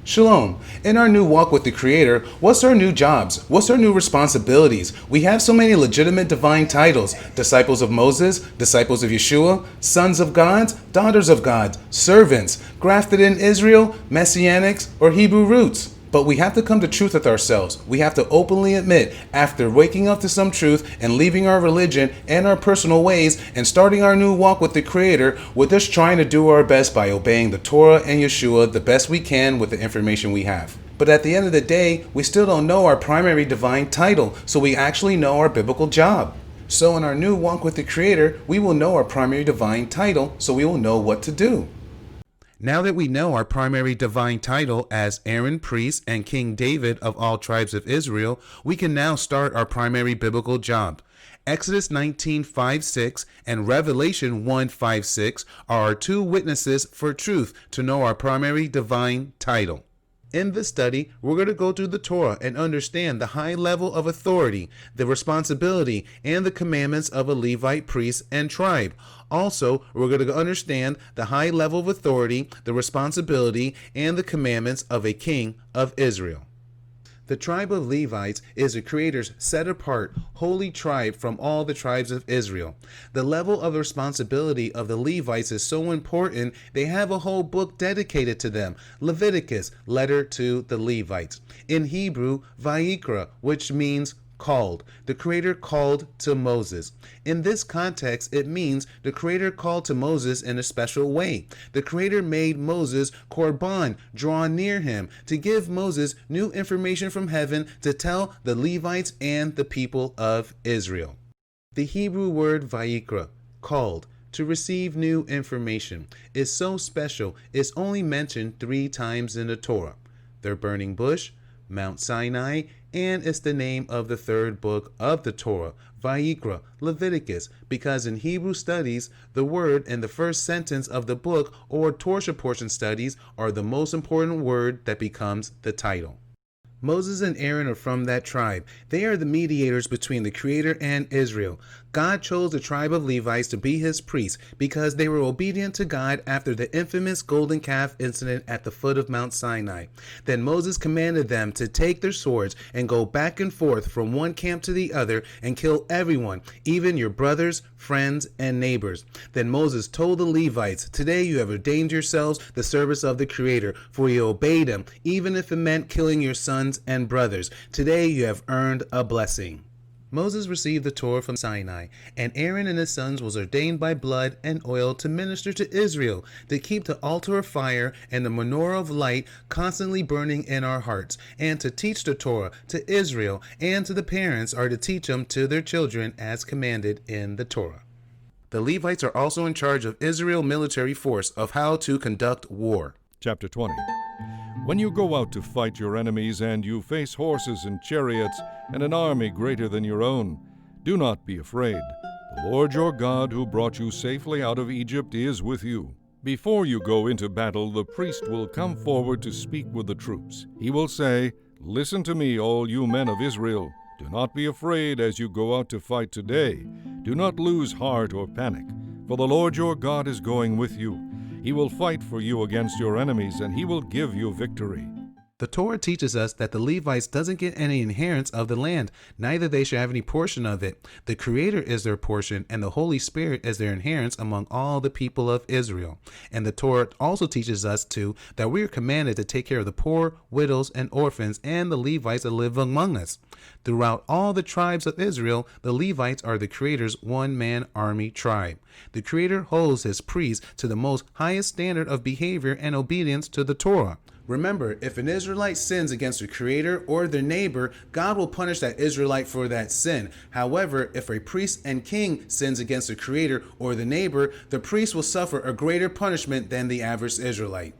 Shalom. In our new walk with the Creator, what's our new jobs? What's our new responsibilities? We have so many legitimate divine titles: disciples of Moses, disciples of Yeshua, sons of God, daughters of God, servants, grafted in Israel, messianics, or Hebrew roots. But we have to come to truth with ourselves. We have to openly admit, after waking up to some truth and leaving our religion and our personal ways and starting our new walk with the Creator, we're just trying to do our best by obeying the Torah and Yeshua the best we can with the information we have. But at the end of the day, we still don't know our primary divine title, so we actually know our biblical job. So in our new walk with the Creator, we will know our primary divine title, so we will know what to do. Now that we know our primary divine title as Aaron priest and King David of all tribes of Israel, we can now start our primary biblical job. Exodus 19:5-6 and Revelation 1:5-6 are our two witnesses for truth to know our primary divine title. In this study, we're going to go through the Torah and understand the high level of authority, the responsibility, and the commandments of a Levite priest and tribe. Also, we're going to understand the high level of authority, the responsibility, and the commandments of a king of Israel. The tribe of Levites is the Creator's set-apart, holy tribe from all the tribes of Israel. The level of responsibility of the Levites is so important, they have a whole book dedicated to them, Leviticus, letter to the Levites. In Hebrew, Vayikra, which means called. The Creator called to Moses. In this context, it means the Creator called to Moses in a special way. The Creator made Moses korban, draw near him, to give Moses new information from heaven to tell the Levites and the people of Israel. The Hebrew word vayikra, called, to receive new information, is so special it's only mentioned 3 times in the Torah. The burning bush, Mount Sinai, and it's the name of the 3rd book of the Torah, Vayikra, Leviticus, because in Hebrew studies, the word and the first sentence of the book or Torah portion studies are the most important word that becomes the title. Moses and Aaron are from that tribe. They are the mediators between the Creator and Israel. God chose the tribe of Levites to be his priests because they were obedient to God after the infamous golden calf incident at the foot of Mount Sinai. Then Moses commanded them to take their swords and go back and forth from one camp to the other and kill everyone, even your brothers, friends, and neighbors. Then Moses told the Levites, "Today you have ordained yourselves the service of the Creator, for you obeyed him, even if it meant killing your sons and brothers. Today you have earned a blessing." Moses received the Torah from Sinai, and Aaron and his sons was ordained by blood and oil to minister to Israel, to keep the altar of fire and the menorah of light constantly burning in our hearts, and to teach the Torah to Israel, and to the parents are to teach them to their children as commanded in the Torah. The Levites are also in charge of Israel military force of how to conduct war. Chapter 20. When you go out to fight your enemies and you face horses and chariots and an army greater than your own, do not be afraid. The Lord your God, who brought you safely out of Egypt, is with you. Before you go into battle, the priest will come forward to speak with the troops. He will say, "Listen to me, all you men of Israel. Do not be afraid as you go out to fight today. Do not lose heart or panic, for the Lord your God is going with you. He will fight for you against your enemies, and he will give you victory." The Torah teaches us that the Levites doesn't get any inheritance of the land, neither they should have any portion of it. The Creator is their portion, and the Holy Spirit is their inheritance among all the people of Israel. And the Torah also teaches us, too, that we are commanded to take care of the poor, widows, and orphans, and the Levites that live among us. Throughout all the tribes of Israel, the Levites are the Creator's one-man army tribe. The Creator holds his priests to the most highest standard of behavior and obedience to the Torah. Remember, if an Israelite sins against their Creator or their neighbor, God will punish that Israelite for that sin. However, if a priest and king sins against the Creator or the neighbor, the priest will suffer a greater punishment than the average Israelite.